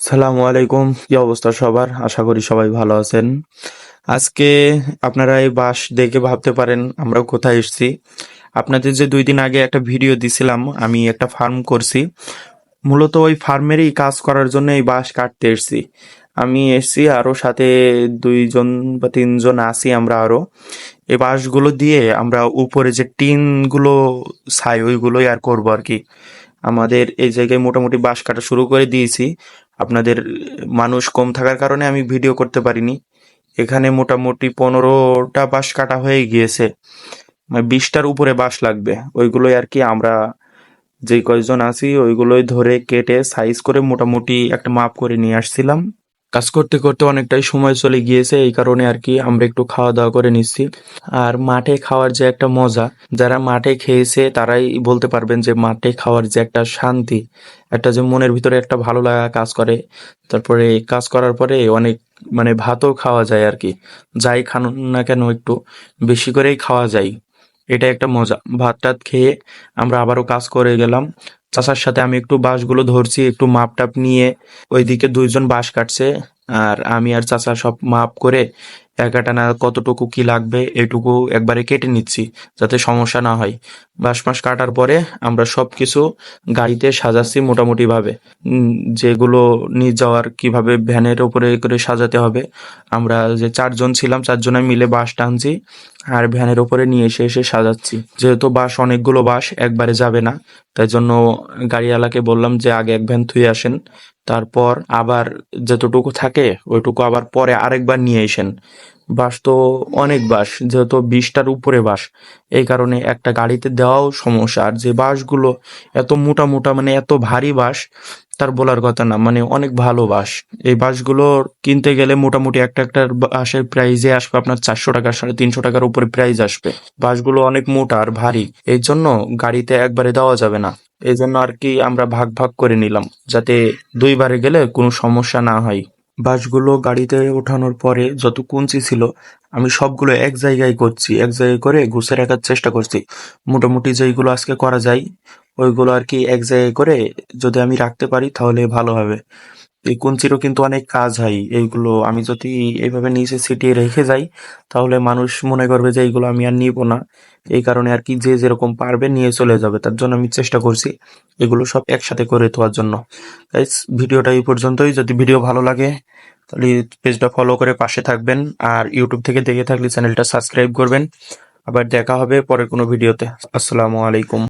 সালামু আলাইকুম, কি অবস্থা সবার? আশা করি সবাই ভালো আছেন। আজকে আপনারা এই বাঁশ দেখে ভাবতে পারেন আমরা কোথায় এসেছি। আপনাদের যে 2 দিন আগে একটা ভিডিও দিছিলাম, আমি একটা ফার্ম করছি। মূলত ওই ফার্মেরই কাজ করার জন্য এই বাঁশ কাটতে এসেছি। আমি এসেছি আরো সাথে 2 জন বা 3 জন আছি আমরা আরো। এই বাঁশগুলো দিয়ে আমরা উপরে যে টিন গুলো ছাই ওইগুলোই আর করবো আর কি। আমাদের এই জায়গায় মোটামুটি বাঁশ কাটা শুরু করে দিয়েছি। আপনাদের মানুষ কম থাকার কারণে আমি ভিডিও করতে পারিনি। এখানে মোটামুটি 15টা বাঁশ কাটা হয়ে গিয়েছে, মানে 20টার উপরে বাঁশ লাগবে। ওইগুলোই আর কি আমরা যে কয়জন আছি ওইগুলোই ধরে কেটে সাইজ করে মোটামুটি একটা মাপ করে নিয়ে আসছিলাম। কাজ করতে করতে অনেকটাই সময় চলে গিয়েছে, এই কারণে আর কি আমরা একটু খাওয়া দাওয়া করে নিচ্ছি। আর মাঠে খাওয়ার যে একটা মজা, যারা মাঠে খেয়েছে তারাই বলতে পারবেন যে মাঠে খাওয়ার যে একটা শান্তি, একটা যে মনের ভিতরে একটা ভালো লাগা কাজ করে। তারপরে কাজ করার পরে অনেক মানে ভাতও খাওয়া যায় আর কি। যাই খান না কেন একটু বেশি করেই খাওয়া যায়, এটা একটা মজা। ভাত টাত খেয়ে আমরা আবারও কাজ করে গেলাম। চাচার সাথে আমি একটু বাঁশগুলো ধরছি, একটু মাপ টাপ নিয়ে। ওইদিকে 2 জন বাঁশ কাটছে, আর আমি আর চাচা সব মাপ করে একাটানা কতটুকু কি লাগবে এটুকু একবারে কেটে নিচ্ছি, যাতে সমস্যা না হয়। বাঁশ মাস কাটার পরে আমরা সবকিছু গাড়িতে সাজাচ্ছি মোটামুটি ভাবে। যেগুলো নিয়ে যাওয়ার কিভাবে ভ্যানের উপরে করে সাজাতে হবে। আমরা যে 4 জন ছিলাম, 4 জনে মিলে বাঁশ টানছি আর ভ্যানের উপরে নিয়ে এসে এসে সাজাচ্ছি। যেহেতু বাঁশ অনেকগুলো বাঁশ একবারে যাবে না, তাই জন্য গাড়িওয়ালাকে বললাম যে আগে এক ভ্যান থুয়ে আসেন, তারপর আবার যতটুকু থাকে ওইটুকু আবার পরে আরেকবার নিয়ে আসেন। বাঁশ তো অনেক বাঁশ, যেহেতু 20টার উপরে বাঁশ, এই কারণে একটা গাড়িতে দেওয়াও সমস্যা। আর যে বাঁশগুলো এত মোটা মোটা, মানে এত ভারী বাঁশ, তার বলার কথা না, মানে অনেক ভালো বাঁশ। এই বাঁশগুলো কিনতে গেলে মোটামুটি একটা একটা বাঁশের প্রাইজে আসবে আপনার 400 টাকা, 350 টাকার উপরে প্রাইস আসবে। বাঁশগুলো অনেক মোটা আর ভারী, এই জন্য গাড়িতে একবারে দেওয়া যাবে না। এই জন্য আর কি আমরা ভাগ ভাগ করে নিলাম, যাতে 2বারে গেলে কোনো সমস্যা না হয়। বাঁশগুলো গাড়িতে ওঠানোর পরে যত কঞ্চি ছিল আমি সবগুলো এক জায়গায় করছি, এক জায়গায় করে গুছিয়ে রাখার চেষ্টা করছি। মোটামুটি যেইগুলো আজকে করা যায় ওইগুলো আর কি এক জায়গায় করে যদি আমি রাখতে পারি তাহলে ভালো হবে। এই কঞ্চিরও কিন্তু অনেক কাজ হয়, এইগুলো আমি যদি এইভাবে নিচে ছিটিয়ে রেখে যাই তাহলে মানুষ মনে করবে যে এইগুলো আমি আর নিব না। এই কারণে আর কি যে যেরকম পারবে নিয়ে চলে যাবে, তার জন্য আমি চেষ্টা করছি এগুলো সব একসাথে করে দেওয়ার জন্য। গাইস, ভিডিওটা এই পর্যন্তই। যদি ভিডিও ভালো লাগে তাহলে পেজটা ফলো করে পাশে থাকবেন, আর ইউটিউব থেকে দেখে থাকলে চ্যানেলটা সাবস্ক্রাইব করবেন। আবার দেখা হবে পরের কোনো ভিডিওতে। আসসালামু আলাইকুম।